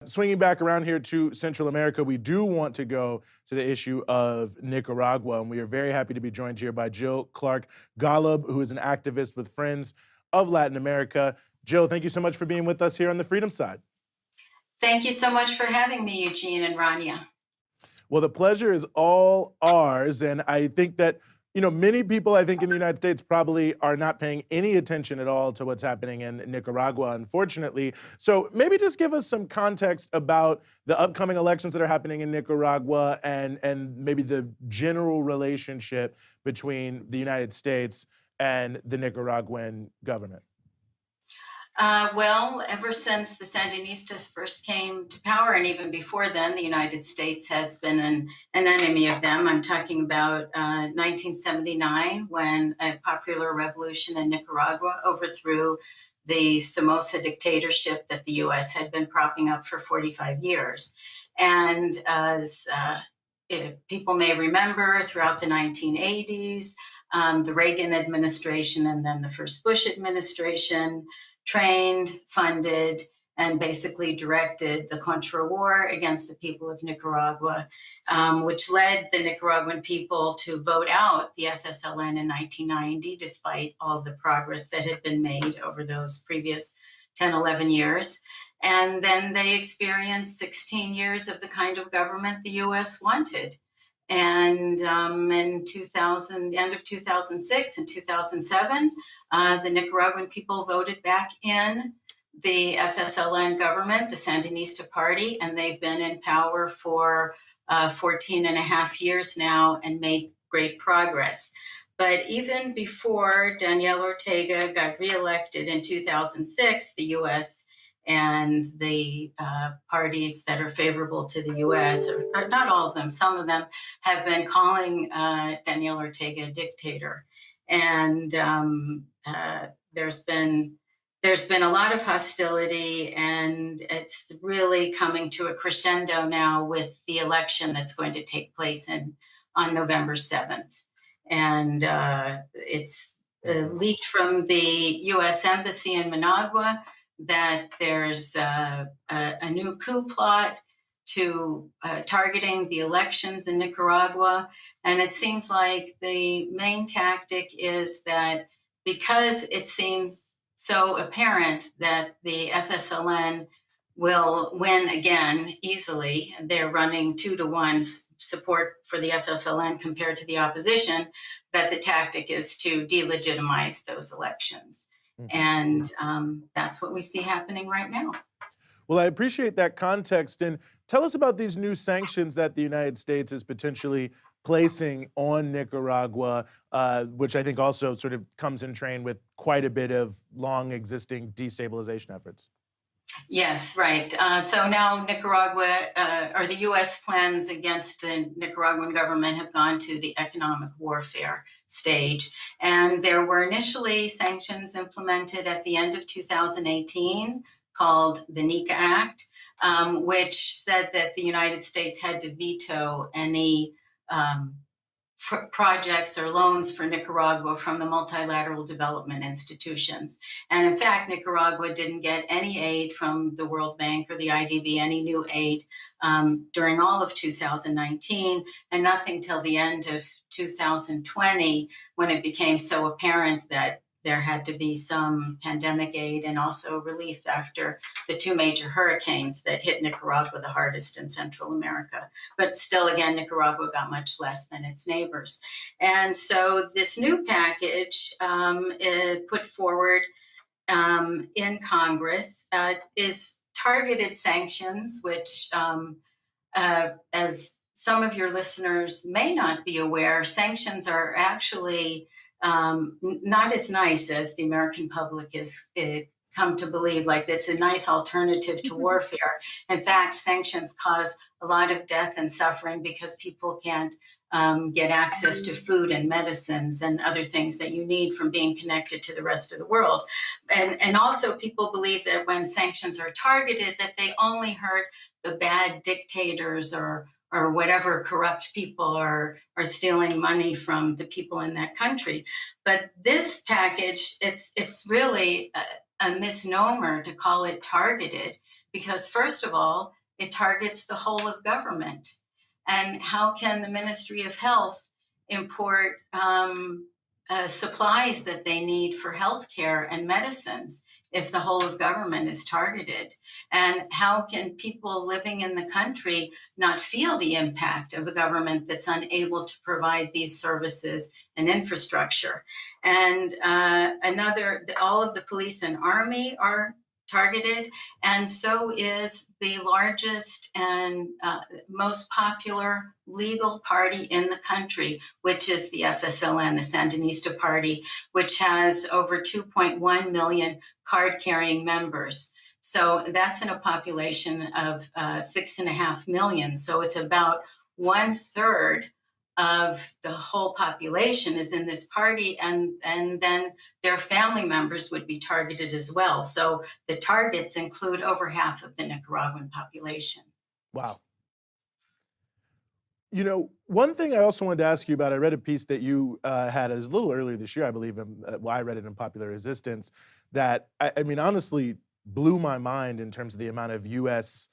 Swinging back around here to Central America, we do want to go to the issue of Nicaragua, and we are very happy to be joined here by Jill Clark Golub, who is an activist with Friends of Latin America. Jill, thank you so much for being with us here on the Freedom Side. Thank you so much for having me, Eugene and Rania. Well, the pleasure is all ours, and I think that many people, I think, in the United States probably are not paying any attention at all to what's happening in Nicaragua, unfortunately. So maybe just give us some context about the upcoming elections that are happening in Nicaragua and maybe the general relationship between the United States and the Nicaraguan government. Well, ever since the Sandinistas first came to power, and even before then, the United States has been an enemy of them. I'm talking about 1979, when a popular revolution in Nicaragua overthrew the Somoza dictatorship that the U.S. had been propping up for 45 years. And as people may remember, throughout the 1980s, the Reagan administration and then the first Bush administration trained, funded, and basically directed the Contra War against the people of Nicaragua, which led the Nicaraguan people to vote out the FSLN in 1990, despite all the progress that had been made over those previous 10, 11 years. And then they experienced 16 years of the kind of government the U.S. wanted. And in 2000, the end of 2006 and 2007, the Nicaraguan people voted back in the FSLN government, the Sandinista party, and they've been in power for 14 and a half years now and made great progress. But even before Daniel Ortega got reelected in 2006, the U.S. and the parties that are favorable to the U.S., or not all of them, some of them have been calling Daniel Ortega a dictator. And there's been a lot of hostility, and it's really coming to a crescendo now with the election that's going to take place on November 7th. And it's leaked from the U.S. Embassy in Managua that there's a new coup plot to targeting the elections in Nicaragua. And it seems like the main tactic is that because it seems so apparent that the FSLN will win again easily, they're running 2-to-1 support for the FSLN compared to the opposition, that the tactic is to delegitimize those elections. And that's what we see happening right now. Well, I appreciate that context. And tell us about these new sanctions that the United States is potentially placing on Nicaragua, which I think also sort of comes in train with quite a bit of long existing destabilization efforts. Yes, right. So now Nicaragua, or the U.S. plans against the Nicaraguan government have gone to the economic warfare stage. And there were initially sanctions implemented at the end of 2018 called the NICA Act, which said that the United States had to veto any projects or loans for Nicaragua from the multilateral development institutions. And in fact, Nicaragua didn't get any aid from the World Bank or the IDB, any new aid during all of 2019, and nothing till the end of 2020, when it became so apparent that there had to be some pandemic aid and also relief after the 2 major hurricanes that hit Nicaragua the hardest in Central America. But still, again, Nicaragua got much less than its neighbors. And so this new package put forward in Congress is targeted sanctions, which, as some of your listeners may not be aware, sanctions are actually not as nice as the American public is come to believe. Like, it's a nice alternative to warfare. In fact, sanctions cause a lot of death and suffering because people can't get access to food and medicines and other things that you need from being connected to the rest of the world. And also people believe that when sanctions are targeted, that they only hurt the bad dictators or whatever corrupt people are stealing money from the people in that country. But this package, it's really a misnomer to call it targeted, because, first of all, it targets the whole of government. And how can the Ministry of Health import supplies that they need for healthcare and medicines if the whole of government is targeted? And how can people living in the country not feel the impact of a government that's unable to provide these services and infrastructure? And all of the police and army are targeted, and so is the largest and most popular legal party in the country, which is the FSLN, the Sandinista Party, which has over 2.1 million card-carrying members. So that's in a population of 6.5 million. So it's about 1/3 of the whole population is in this party, and then their family members would be targeted as well. So the targets include over half of the Nicaraguan population. Wow. You know, one thing I also wanted to ask you about, I read a piece that you had as a little earlier this year, I believe, well, I read it in Popular Resistance, that, I mean, honestly blew my mind in terms of the amount of US,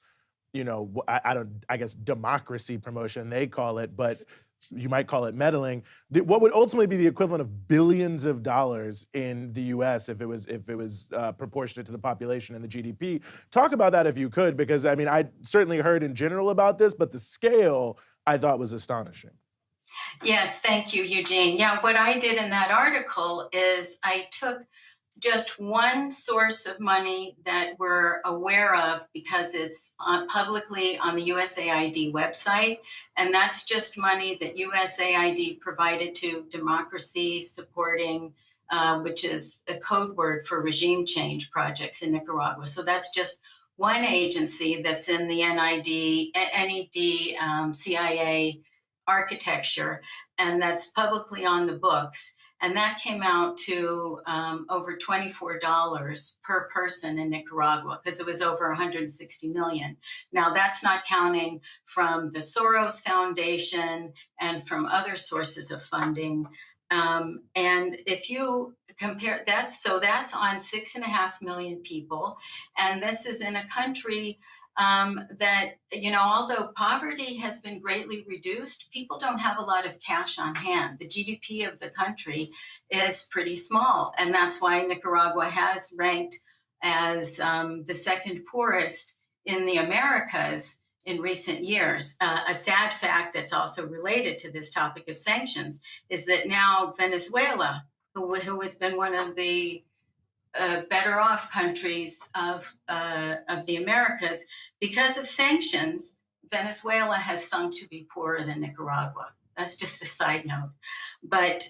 you know, I guess democracy promotion, they call it, but you might call it meddling, what would ultimately be the equivalent of billions of dollars in the US if it was proportionate to the population and the GDP. Talk about that if you could, because I mean, I certainly heard in general about this, but the scale I thought was astonishing. Yes, thank you, Eugene. Yeah, what I did in that article is I took just one source of money that we're aware of because it's publicly on the USAID website. And that's just money that USAID provided to democracy supporting, which is a code word for regime change projects in Nicaragua. So that's just one agency that's in the NED, CIA architecture, and that's publicly on the books. And that came out to over $24 per person in Nicaragua, because it was over 160 million. Now, that's not counting from the Soros Foundation and from other sources of funding. And if you compare that, so that's on 6.5 million people. And this is in a country that, you know, although poverty has been greatly reduced, people don't have a lot of cash on hand. The GDP of the country is pretty small. And that's why Nicaragua has ranked as the second poorest in the Americas in recent years. A sad fact that's also related to this topic of sanctions is that now Venezuela, who has been one of the better off countries of the Americas, because of sanctions, Venezuela has sunk to be poorer than Nicaragua. That's just a side note. But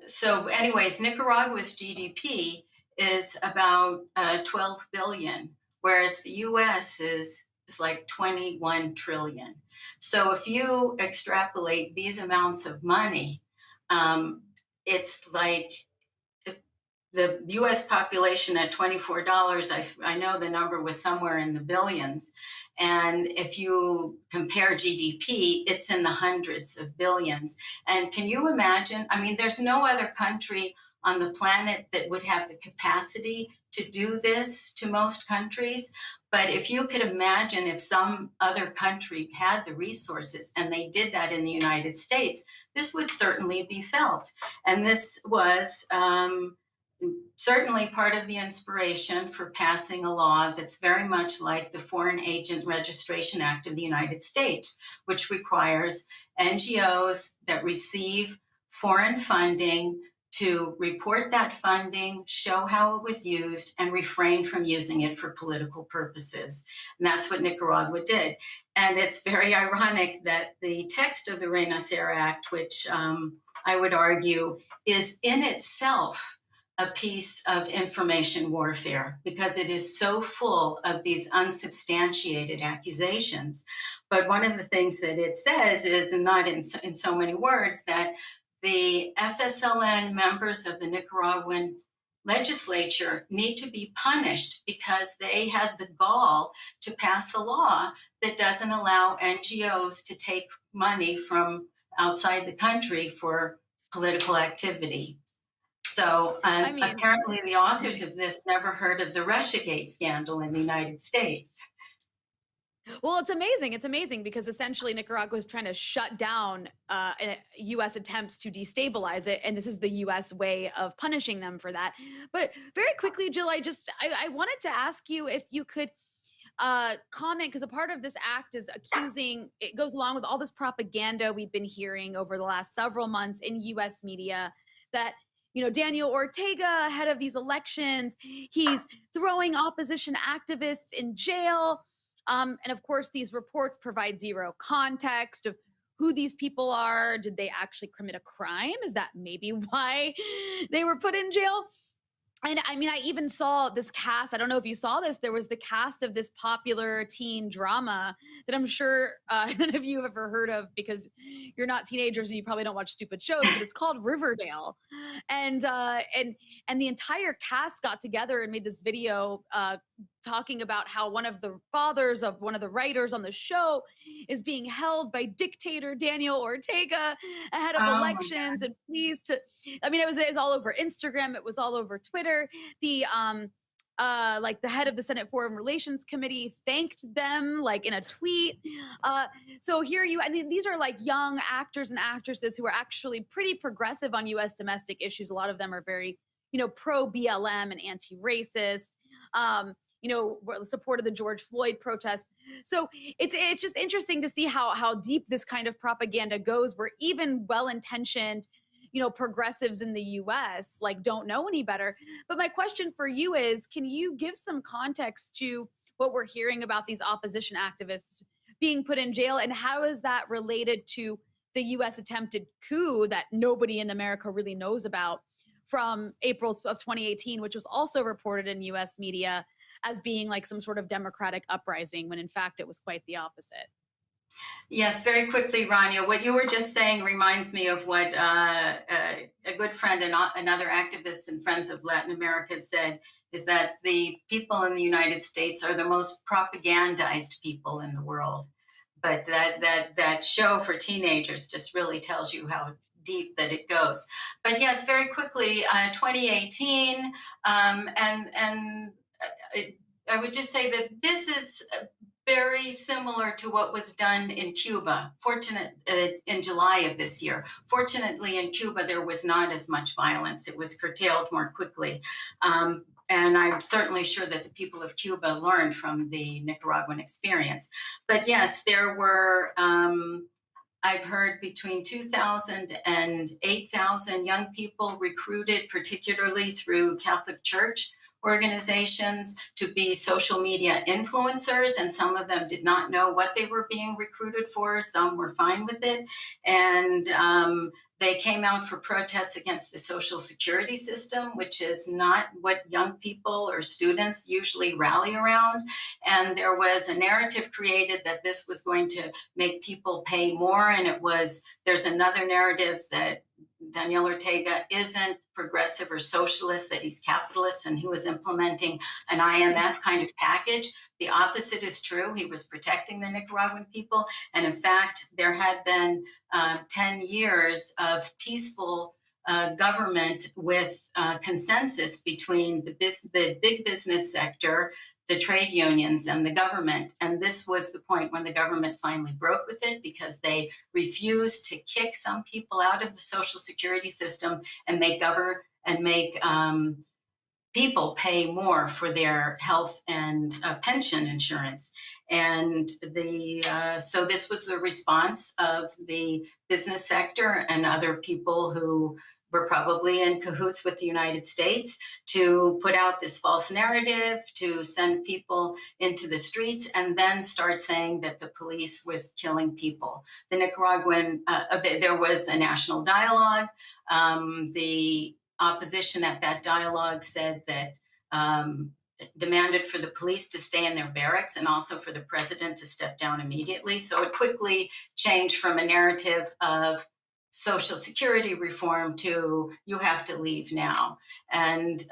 so anyways, Nicaragua's GDP is about 12 billion, whereas the US is like 21 trillion. So if you extrapolate these amounts of money, it's like the US population at $24, I know the number was somewhere in the billions. And if you compare GDP, it's in the hundreds of billions. And can you imagine? I mean, there's no other country on the planet that would have the capacity to do this to most countries. But if you could imagine if some other country had the resources and they did that in the United States, this would certainly be felt. And this was certainly part of the inspiration for passing a law that's very much like the Foreign Agent Registration Act of the United States, which requires NGOs that receive foreign funding to report that funding, show how it was used, and refrain from using it for political purposes. And that's what Nicaragua did. And it's very ironic that the text of the Renacer Act, which I would argue is in itself a piece of information warfare, because it is so full of these unsubstantiated accusations. But one of the things that it says is, and not in so many words, that the FSLN members of the Nicaraguan legislature need to be punished because they had the gall to pass a law that doesn't allow NGOs to take money from outside the country for political activity. So I mean, apparently, the authors of this never heard of the Russiagate scandal in the United States. well, it's amazing. It's amazing because essentially Nicaragua is trying to shut down U.S. attempts to destabilize it, and this is the U.S. way of punishing them for that. But very quickly, Jill, I wanted to ask you if you could comment, because a part of this act is accusing, it goes along with all this propaganda we've been hearing over the last several months in US media that, Daniel Ortega, ahead of these elections, he's throwing opposition activists in jail. And of course, these reports provide zero context of who these people are. Did they actually commit a crime? Is that maybe why they were put in jail? And I mean, I even saw this cast. I don't know if you saw this. There was the cast of this popular teen drama that I'm sure none of you have ever heard of because you're not teenagers and you probably don't watch stupid shows. But it's called Riverdale, and the entire cast got together and made this video talking about how one of the fathers of one of the writers on the show is being held by dictator Daniel Ortega ahead of Oh my elections, and pleased to, I mean, it was all over Instagram, it was all over Twitter. The like the head of the Senate Foreign Relations Committee thanked them like in a tweet. So here you, I mean, these are like young actors and actresses who are actually pretty progressive on U.S. domestic issues. A lot of them are very, pro BLM and anti-racist. Supported the George Floyd protest. So it's just interesting to see how deep this kind of propaganda goes, where even well-intentioned, progressives in the US like don't know any better. But my question for you is, can you give some context to what we're hearing about these opposition activists being put in jail, and how is that related to the US attempted coup that nobody in America really knows about from April of 2018, which was also reported in US media as being like some sort of democratic uprising, when in fact it was quite the opposite? Yes, very quickly, Rania. What you were just saying reminds me of what a good friend and another activist and Friends of Latin America said, is that the people in the United States are the most propagandized people in the world. But that show for teenagers just really tells you how deep that it goes. But yes, very quickly, 2018, and I would just say that this is very similar to what was done in Cuba. In July of this year. Fortunately, in Cuba, there was not as much violence. It was curtailed more quickly. And I'm certainly sure that the people of Cuba learned from the Nicaraguan experience. But yes, there were, I've heard between 2,000 and 8,000 young people recruited, particularly through Catholic Church organizations, to be social media influencers, and some of them did not know what they were being recruited for. Some were fine with it, and they came out for protests against the social security system, which is not what young people or students usually rally around. And there was a narrative created that this was going to make people pay more, and there's another narrative that Daniel Ortega isn't progressive or socialist, that he's capitalist, and he was implementing an IMF kind of package. The opposite is true. He was protecting the Nicaraguan people. And in fact, there had been 10 years of peaceful government with consensus between the big business sector, the trade unions, and the government. And this was the point when the government finally broke with it, because they refused to kick some people out of the social security system and make people pay more for their health and pension insurance. And so this was the response of the business sector and other people who were probably in cahoots with the United States to put out this false narrative, to send people into the streets, and then start saying that the police was killing people. The Nicaraguan, there was a national dialogue. The opposition at that dialogue said that demanded for the police to stay in their barracks and also for the president to step down immediately. So it quickly changed from a narrative of Social Security reform to you have to leave now. And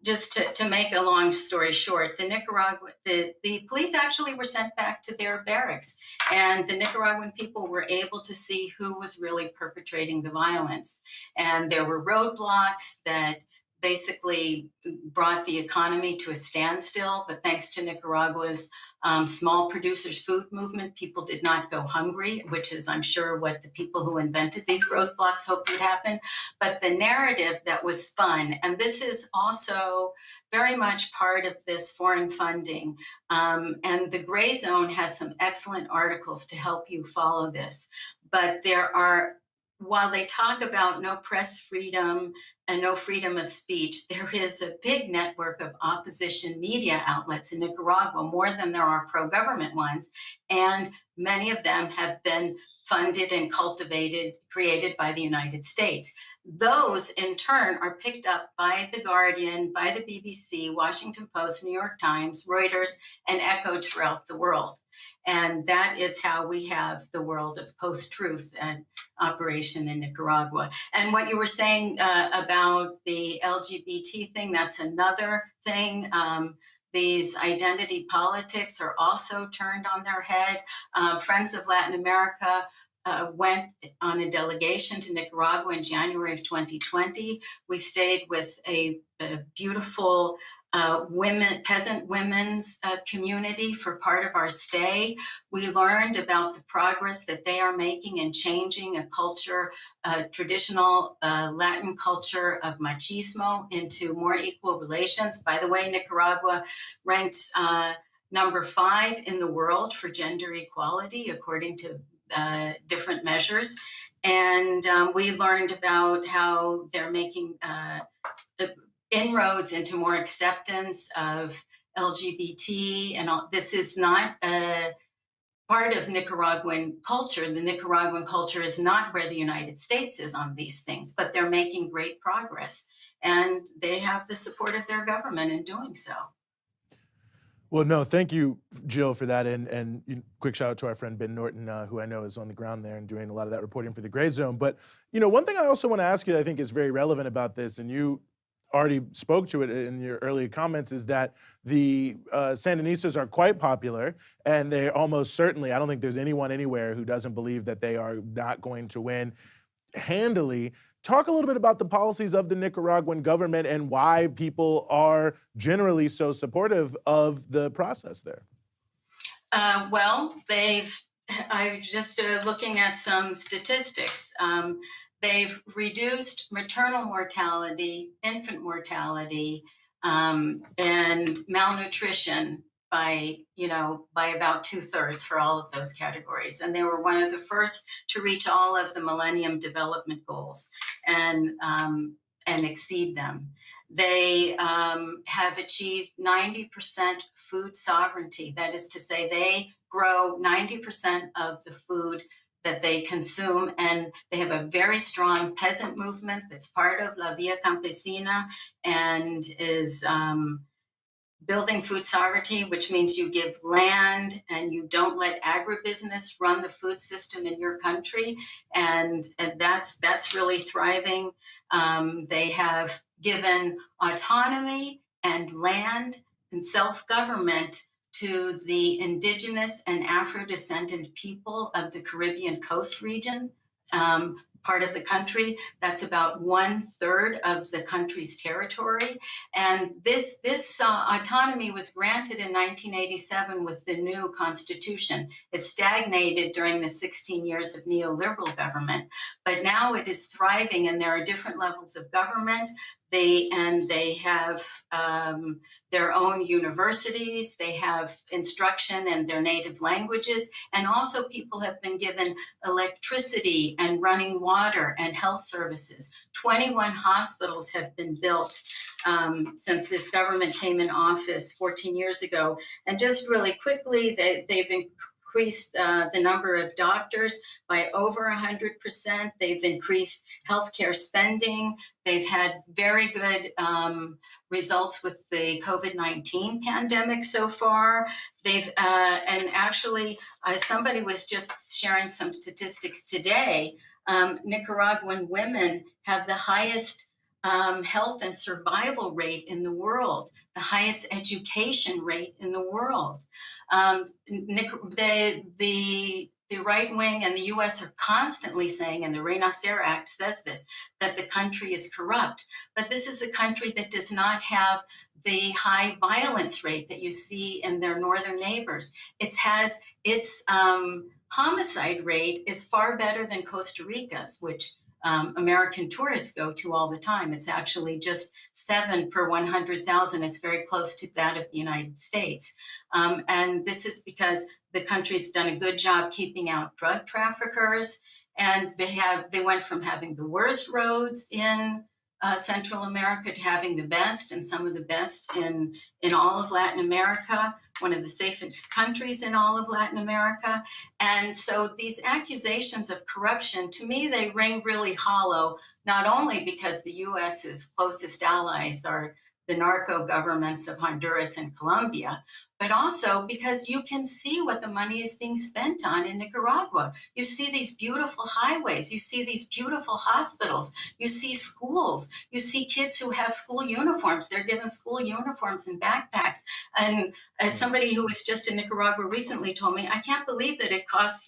just to make a long story short, the police actually were sent back to their barracks, and the Nicaraguan people were able to see who was really perpetrating the violence. And there were roadblocks that basically brought the economy to a standstill. But thanks to Nicaragua's small producers food movement, people did not go hungry, which is, I'm sure, what the people who invented these roadblocks hoped would happen. But the narrative that was spun, and this is also very much part of this foreign funding, and the Gray Zone has some excellent articles to help you follow this. But there are, while they talk about no press freedom and no freedom of speech, there is a big network of opposition media outlets in Nicaragua, more than there are pro-government ones. And many of them have been funded and cultivated, created by the United States. Those, in turn, are picked up by The Guardian, by the BBC, Washington Post, New York Times, Reuters, and echoed throughout the world. And that is how we have the world of post-truth and operation in Nicaragua. And what you were saying about the LGBT thing, that's another thing. These identity politics are also turned on their head. Friends of Latin America went on a delegation to Nicaragua in January of 2020. We stayed with a beautiful peasant women's community for part of our stay. We learned about the progress that they are making in changing a culture, traditional Latin culture of machismo, into more equal relations. By the way, Nicaragua ranks number 5 in the world for gender equality, according to different measures. And we learned about how they're making inroads into more acceptance of LGBT and all. This is not a part of Nicaraguan culture. The Nicaraguan culture is not where the United States is on these things, but they're making great progress. And they have the support of their government in doing so. Well, no, thank you, Jill, for that. And quick shout out to our friend Ben Norton, who I know is on the ground there and doing a lot of that reporting for the Gray Zone. But, one thing I also want to ask you that I think is very relevant about this, and you already spoke to it in your earlier comments, is that the Sandinistas are quite popular, and they almost certainly, I don't think there's anyone anywhere who doesn't believe that they are not going to win handily. Talk a little bit about the policies of the Nicaraguan government and why people are generally so supportive of the process there. Well, I'm just looking at some statistics. They've reduced maternal mortality, infant mortality, and malnutrition by about 2/3 for all of those categories. And they were one of the first to reach all of the Millennium Development Goals and exceed them. They have achieved 90% food sovereignty. That is to say, they grow 90% of the food that they consume, and they have a very strong peasant movement that's part of La Via Campesina and is building food sovereignty, which means you give land and you don't let agribusiness run the food system in your country, and that's really thriving. They have given autonomy and land and self-government to the indigenous and Afro-descendant people of the Caribbean coast region, part of the country. That's about 1/3 of the country's territory. And this autonomy was granted in 1987 with the new constitution. It stagnated during the 16 years of neoliberal government, but now it is thriving, and there are different levels of government. They have their own universities. They have instruction in their native languages, and also people have been given electricity and running water and health services. 21 hospitals have been built since this government came in office 14 years ago. And just really quickly, they've increased the number of doctors by over 100%. They've increased healthcare spending. They've had very good results with the COVID-19 pandemic so far. And actually, somebody was just sharing some statistics today. Nicaraguan women have the highest health and survival rate in the world, the highest education rate in the world. The right wing and the US are constantly saying, and the Renacer Act says this, that the country is corrupt. But this is a country that does not have the high violence rate that you see in their northern neighbors. Its homicide rate is far better than Costa Rica's, which American tourists go to all the time. It's actually just 7 per 100,000. It's very close to that of the United States. And this is because the country's done a good job keeping out drug traffickers. And they went from having the worst roads in Central America to having the best, and some of the best in all of Latin America, one of the safest countries in all of Latin America. And so these accusations of corruption, to me, they ring really hollow, not only because the US's closest allies are the narco governments of Honduras and Colombia, but also because you can see what the money is being spent on in Nicaragua. You see these beautiful highways, you see these beautiful hospitals, you see schools, you see kids who have school uniforms. They're given school uniforms and backpacks. And as somebody who was just in Nicaragua recently told me, I can't believe that it costs,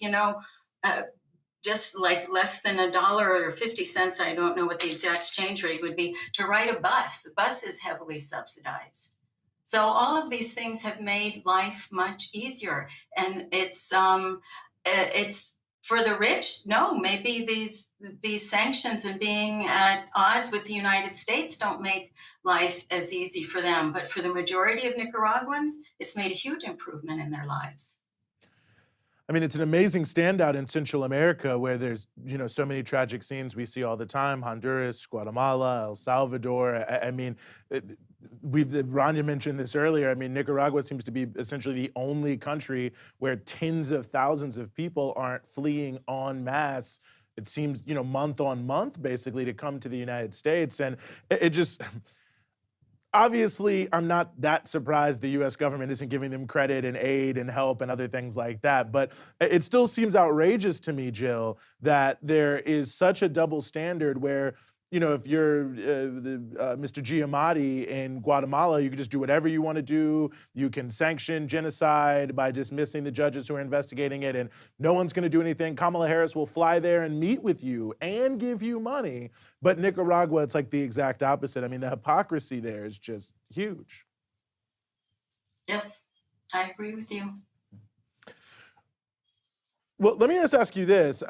just like less than $1 or 50 cents, I don't know what the exact exchange rate would be, to ride a bus. The bus is heavily subsidized. So all of these things have made life much easier. And it's for the rich. No, maybe these sanctions and being at odds with the United States don't make life as easy for them. But for the majority of Nicaraguans, it's made a huge improvement in their lives. I mean, it's an amazing standout in Central America where there's, so many tragic scenes we see all the time. Honduras, Guatemala, El Salvador. I mean, Rania mentioned this earlier. I mean, Nicaragua seems to be essentially the only country where tens of thousands of people aren't fleeing en masse. It seems, month on month, basically, to come to the United States. And it just... Obviously, I'm not that surprised the US government isn't giving them credit and aid and help and other things like that. But it still seems outrageous to me, Jill, that there is such a double standard where, if you're Mr. Giamatti in Guatemala, you can just do whatever you want to do. You can sanction genocide by dismissing the judges who are investigating it, and no one's going to do anything. Kamala Harris will fly there and meet with you and give you money. But Nicaragua, it's like the exact opposite. I mean, the hypocrisy there is just huge. Yes, I agree with you. Well, let me just ask you this.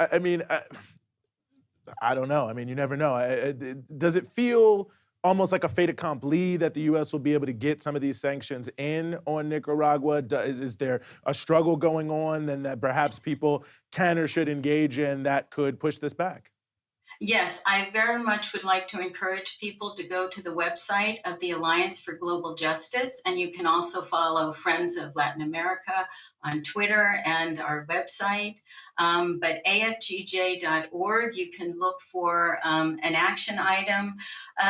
I don't know. I mean, you never know. Does it feel almost like a fait accompli that the U.S. will be able to get some of these sanctions in on Nicaragua? Is there a struggle going on and that perhaps people can or should engage in that could push this back? Yes, I very much would like to encourage people to go to the website of the Alliance for Global Justice, and you can also follow Friends of Latin America on Twitter and our website. But afgj.org, you can look for an action item.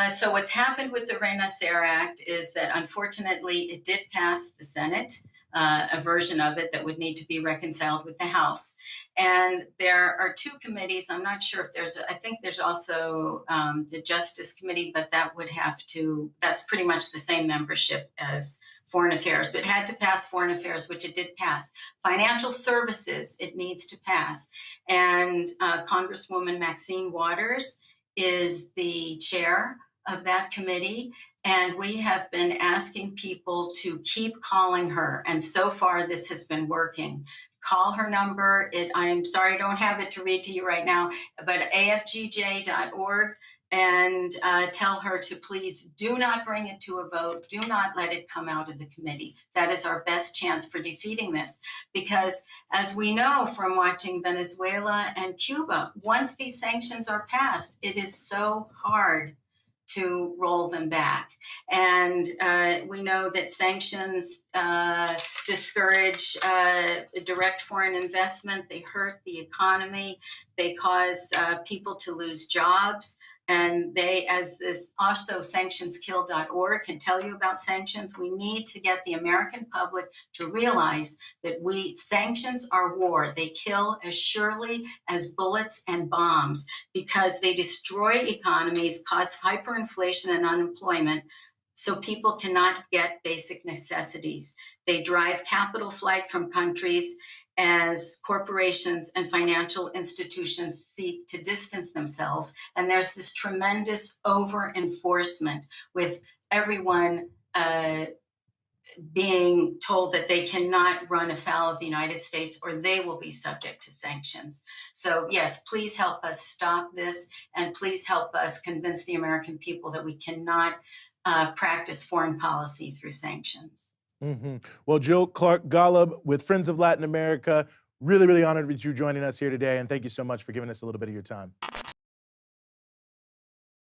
So what's happened with the Renacer Act is that unfortunately it did pass the Senate. A version of it that would need to be reconciled with the House. And there are two committees. I'm not sure if I think there's also the Justice Committee, but that's pretty much the same membership as Foreign Affairs, but it had to pass Foreign Affairs, which it did pass. Financial Services, it needs to pass. And Congresswoman Maxine Waters is the chair of that committee. And we have been asking people to keep calling her. And so far, this has been working. Call her number. I'm sorry, I don't have it to read to you right now, but afgj.org, and tell her to please do not bring it to a vote. Do not let it come out of the committee. That is our best chance for defeating this. Because as we know from watching Venezuela and Cuba, once these sanctions are passed, it is so hard to roll them back. And we know that sanctions discourage direct foreign investment. They hurt the economy. They cause people to lose jobs. And they, as this also sanctionskill.org can tell you about sanctions, we need to get the American public to realize that sanctions are war. They kill as surely as bullets and bombs because they destroy economies, cause hyperinflation and unemployment, so people cannot get basic necessities. They drive capital flight from countries as corporations and financial institutions seek to distance themselves. And there's this tremendous over enforcement with everyone being told that they cannot run afoul of the United States or they will be subject to sanctions. So yes, please help us stop this, and please help us convince the American people that we cannot practice foreign policy through sanctions. Well, Jill Clark Golub with Friends of Latin America, really, really honored with you joining us here today, and thank you so much for giving us a little bit of your time.